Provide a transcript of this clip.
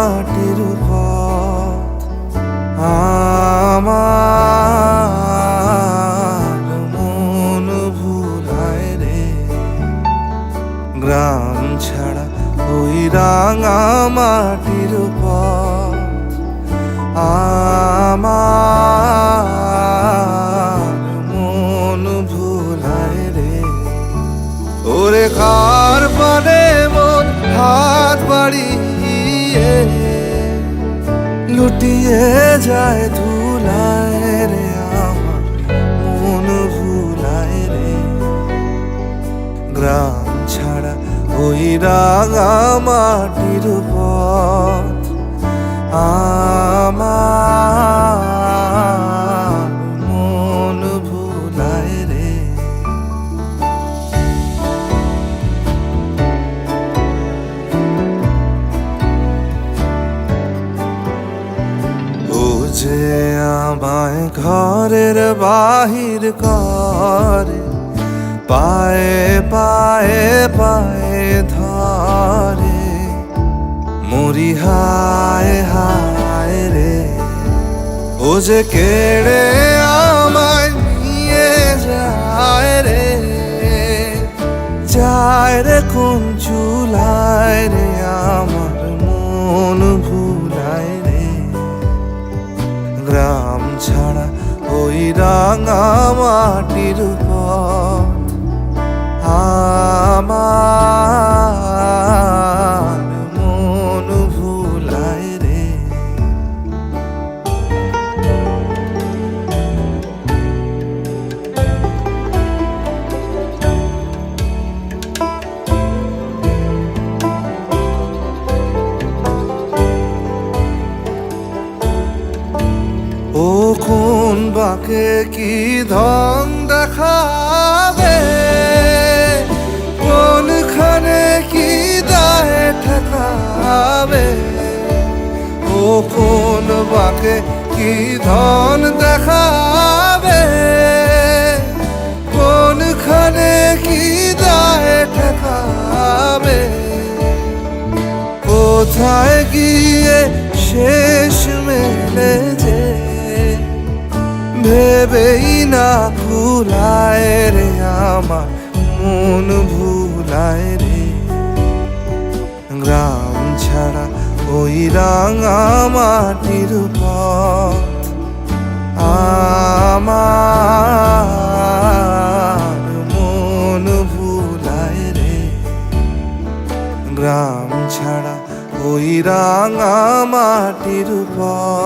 মাটির পথ আমার মন ভুলায় রে। গ্রাম ছাড়া ওই রাঙা মাটির পথ আমার মন ভুলায় রে। ওরে কার পানে মন হাত বাড়িয়ে লুটিয়ে যায় ধুলায় রে। আমার মন ভুলায় রে। গ্রাম ছাড়া ওই রাঙা মাটির পথ আমার মন ভুলায় রে। ও যে আমায় ঘরের বাহির করে, পায়ে পায়ে পায়ে ধরে, মরি হায় হায় রে। ও যে কেড়ে আমায় নিয়ে যায় রে, যায় রে কোন চুলায় রে। আমার মন ভুলায় রে। গ্রাম ছাড়া ওই রাঙা মাটির পথ আমার মন ভুলায় রে। ও কোন বাকে কি ধন দেখাবে, কোনখানে কি দায় ঠেকাবে। ও কোন বাকে কি ধন দেখাবে, কোনখানে কি দায় ঠেকাবে। কোথায় গিয়ে শেষ মেলে যে ভেবেই না ভুলায় রে। আমার মন ভুলায় রে। গ্রাম ছাড়া ওই রাঙা মাটির পথ আমার মন ভুলায় রে। গ্রাম ছাড়া ওই রাঙা মাটির পথ